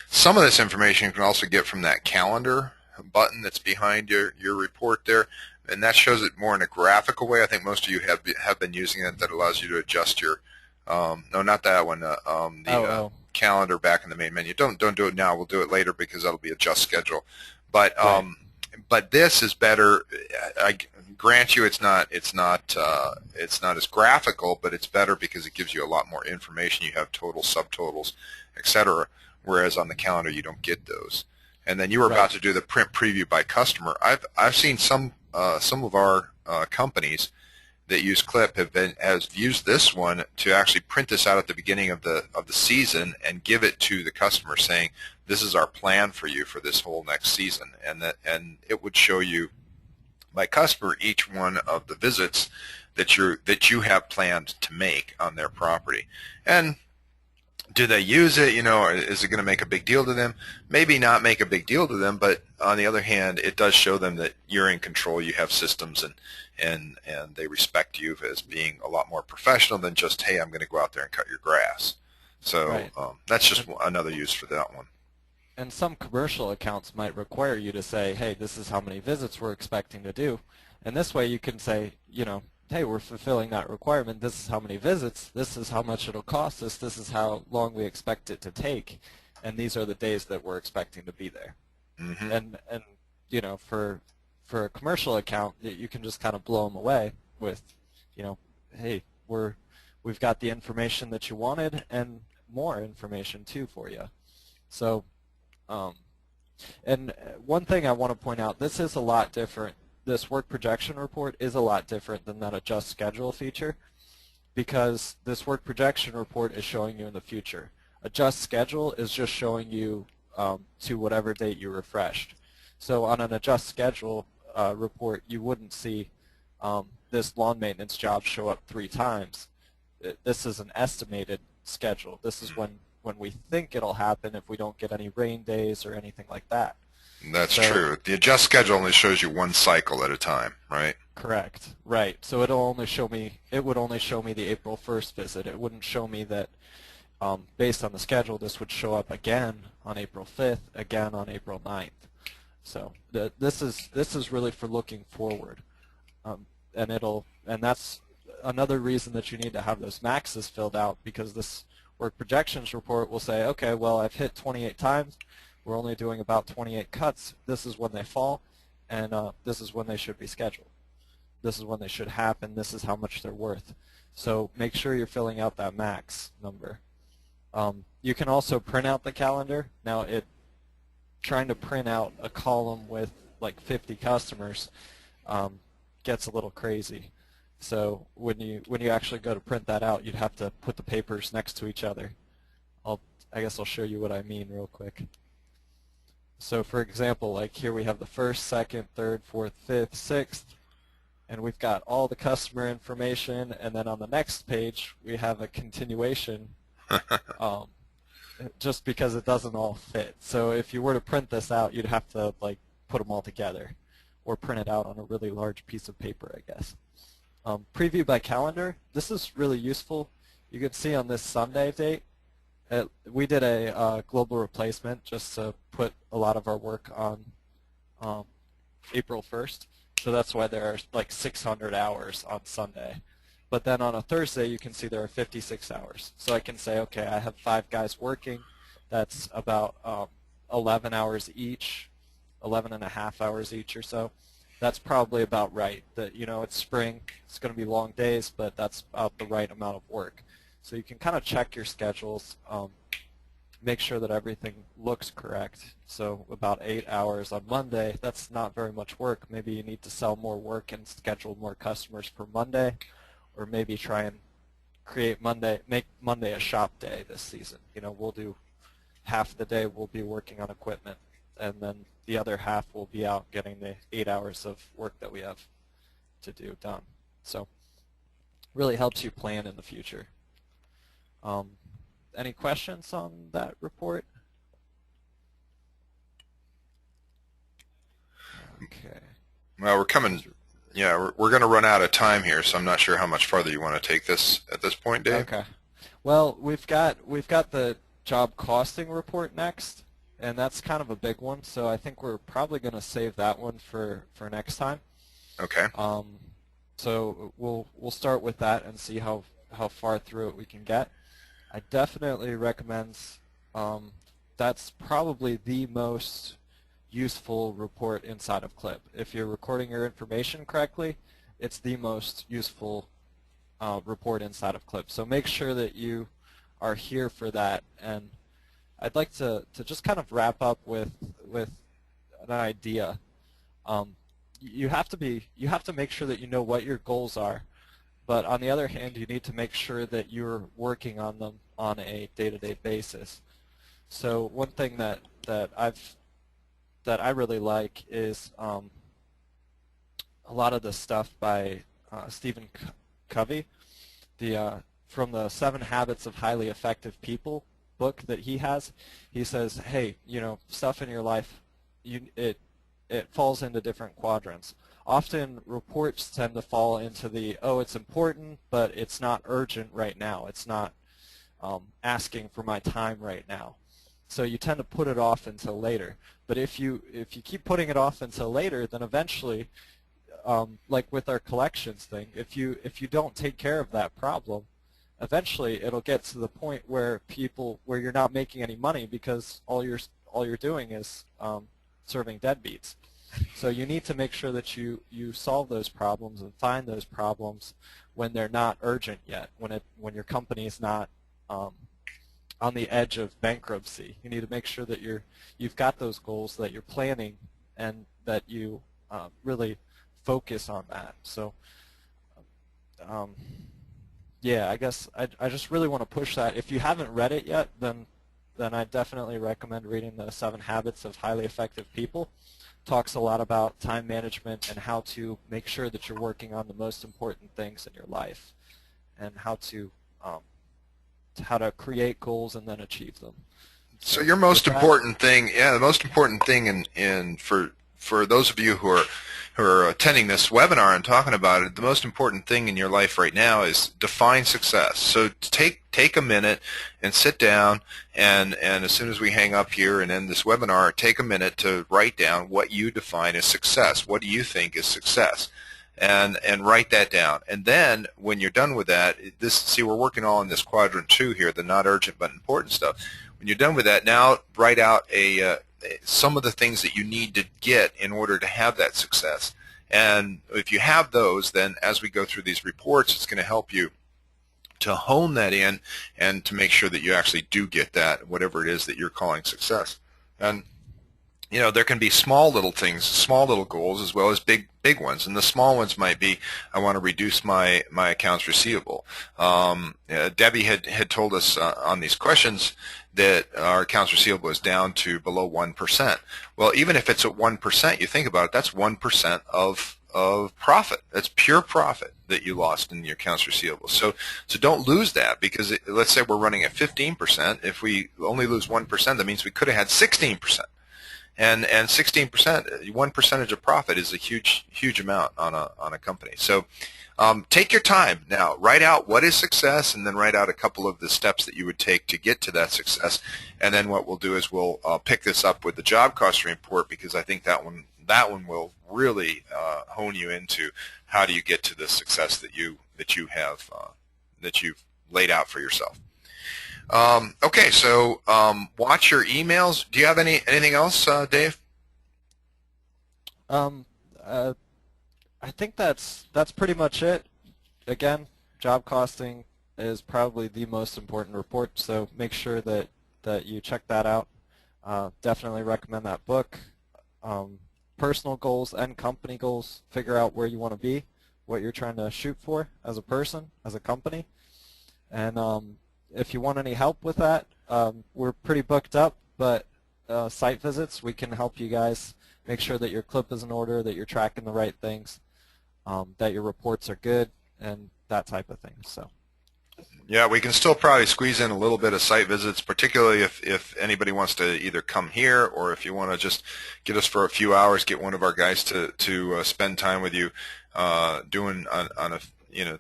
S1: some of this information you can also get from that calendar button that's behind your report there, and that shows it more in a graphical way. I think most of you have been using it. That allows you to adjust your no, not that one. Calendar back in the main menu. Don't do it now. We'll do it later because that'll be adjust schedule. But
S2: right.
S1: But this is better. I grant you, it's not as graphical, but it's better because it gives you a lot more information. You have totals, subtotals, etc. Whereas on the calendar, you don't get those. And then you were about to do the print preview by customer. I've seen some of our companies that use Clip has used this one to actually print this out at the beginning of the season and give it to the customer, saying, "This is our plan for you for this whole next season," and it would show you by customer each one of the visits that you have planned to make on their property. And do they use it? Is it going to make a big deal to them? Maybe not make a big deal to them, but on the other hand, it does show them that you're in control. You have systems, and they respect you as being a lot more professional than just, hey, I'm going to go out there and cut your grass. So
S2: Right.
S1: that's just another use for that one.
S2: And some commercial accounts might require you to say, hey, this is how many visits we're expecting to do. And this way you can say, hey, we're fulfilling that requirement. This is how many visits. This is how much it'll cost us. This is how long we expect it to take. And these are the days that we're expecting to be there.
S1: Mm-hmm.
S2: And for a commercial account, you can just kind of blow them away with, hey, we've got the information that you wanted and more information too for you. So, and one thing I want to point out, this is a lot different. This work projection report is a lot different than that adjust schedule feature, because this work projection report is showing you in the future. Adjust schedule is just showing you to whatever date you refreshed. So on an adjust schedule report, you wouldn't see this lawn maintenance job show up 3 times. This is an estimated schedule. This is when we think it'll happen if we don't get any rain days or anything like that.
S1: That's true. The adjust schedule only shows you one cycle at a time, right?
S2: Correct. Right. So it would only show me the April 1st visit. It wouldn't show me that based on the schedule, this would show up again on April 5th, again on April 9th. So this is really for looking forward, and that's another reason that you need to have those maxes filled out, because this work projections report will say, okay, well, I've hit 28 times. We're only doing about 28 cuts. This is when they fall, and this is when they should be scheduled. This is when they should happen. This is how much they're worth. So make sure you're filling out that max number. You can also print out the calendar. Now, trying to print out a column with like 50 customers gets a little crazy. So when you actually go to print that out, you'd have to put the papers next to each other. I guess I'll show you what I mean real quick. So for example, like here we have the 1st, 2nd, 3rd, 4th, 5th, 6th, and we've got all the customer information, and then on the next page we have a continuation just because it doesn't all fit. So if you were to print this out, you'd have to like put them all together or print it out on a really large piece of paper, I guess. Preview by calendar, this is really useful. You can see on this Sunday date, we did a global replacement just to put a lot of our work on April 1st. So that's why there are like 600 hours on Sunday. But then on a Thursday, you can see there are 56 hours. So I can say, okay, I have 5 guys working. That's about 11 hours each, 11 and a half hours each or so. That's probably about right. That, it's spring, it's going to be long days, but that's about the right amount of work. So you can kind of check your schedules, make sure that everything looks correct. So about 8 hours on Monday, that's not very much work. Maybe you need to sell more work and schedule more customers for Monday, or maybe try and make Monday a shop day this season. We'll do half the day we'll be working on equipment, and then the other half will be out getting the 8 hours of work that we have to do done. So really helps you plan in the future. Any questions on that report? Okay.
S1: Well, we're going to run out of time here, so I'm not sure how much farther you want to take this at this point, Dave.
S2: Okay. Well, we've got the job costing report next, and that's kind of a big one. So I think we're probably going to save that one for next time.
S1: Okay.
S2: So we'll start with that and see how far through it we can get. I definitely recommend. That's probably the most useful report inside of CLIP. If you're recording your information correctly, it's the most useful report inside of CLIP. So make sure that you are here for that. And I'd like to just kind of wrap up with an idea. You have to make sure that you know what your goals are, but on the other hand, you need to make sure that you're working on them on a day-to-day basis. So one thing that I really like is a lot of the stuff by Stephen Covey, from the 7 Habits of Highly Effective People book that he has. He says, hey, stuff in your life, it falls into different quadrants. Often reports tend to fall into the, oh, it's important, but it's not urgent right now. It's not asking for my time right now. So you tend to put it off until later. But if you keep putting it off until later, then eventually, like with our collections thing, if you don't take care of that problem, eventually it'll get to the point where you're not making any money because all you're doing is serving deadbeats. So you need to make sure that you solve those problems and find those problems when they're not urgent yet, when your company is not on the edge of bankruptcy. You need to make sure that you've got those goals, that you're planning, and that you really focus on that. So yeah, I guess I just really want to push that. If you haven't read it yet, then I definitely recommend reading the 7 Habits of Highly Effective People. Talks a lot about time management and how to make sure that you're working on the most important things in your life, and how to create goals and then achieve them.
S1: So your most important thing, the most important thing for those of you who are attending this webinar and talking about it, the most important thing in your life right now is define success. So take a minute and sit down, and as soon as we hang up here and end this webinar, take a minute to write down what you define as success. What do you think is success? And write that down. And then when you're done with that, see, we're working all in this quadrant 2 here, the not urgent but important stuff. When you're done with that, now write out some of the things that you need to get in order to have that success. And if you have those, then as we go through these reports, it's going to help you to hone that in and to make sure that you actually do get that, whatever it is that you're calling success. And you know, there can be small little things, small little goals, as well as big ones. And the small ones might be, I want to reduce my accounts receivable. Debbie had told us on these questions that our accounts receivable is down to below 1%. Well, even if it's at 1%, you think about it, that's 1% of profit. That's pure profit that you lost in your accounts receivable. So don't lose that, because let's say we're running at 15%. If we only lose 1%, that means we could have had 16%. And 16%, 1% of profit is a huge amount on a company. So take your time now. Write out what is success, and then write out a couple of the steps that you would take to get to that success. And then what we'll do is we'll pick this up with the job costing report, because I think that one will really hone you into how do you get to the success that you've laid out for yourself. Okay, so watch your emails. Do you have anything else, Dave?
S2: I think that's pretty much it. Again, job costing is probably the most important report, so make sure that you check that out. Definitely recommend that book. Personal goals and company goals. Figure out where you want to be, what you're trying to shoot for as a person, as a company, and if you want any help with that, we're pretty booked up, but site visits, we can help you guys make sure that your clip is in order, that you're tracking the right things, that your reports are good, and that type of thing. So,
S1: yeah, we can still probably squeeze in a little bit of site visits, particularly if anybody wants to either come here, or if you want to just get us for a few hours, get one of our guys to spend time with you doing on a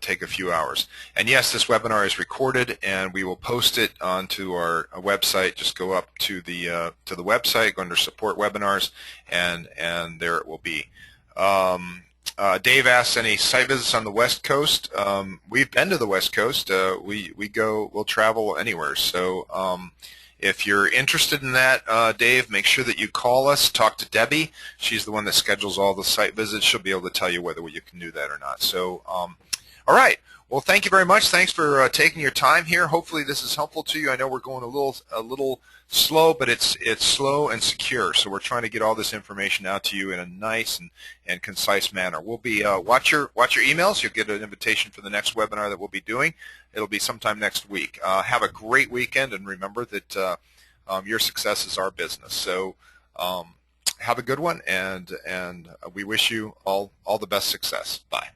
S1: take a few hours. And yes, this webinar is recorded, and we will post it onto our website. Just go up to the website, go under Support Webinars, and there it will be. Dave asks, any site visits on the West Coast? We've been to the West Coast. We'll travel anywhere. So if you're interested in that, Dave, make sure that you call us, talk to Debbie. She's the one that schedules all the site visits. She'll be able to tell you whether you can do that or not. So all right. Well, thank you very much. Thanks for taking your time here. Hopefully this is helpful to you. I know we're going a little slow, but it's slow and secure. So we're trying to get all this information out to you in a nice and concise manner. We'll be watch your emails. You'll get an invitation for the next webinar that we'll be doing. It'll be sometime next week. Have a great weekend, and remember that your success is our business. So have a good one, and we wish you all the best success. Bye.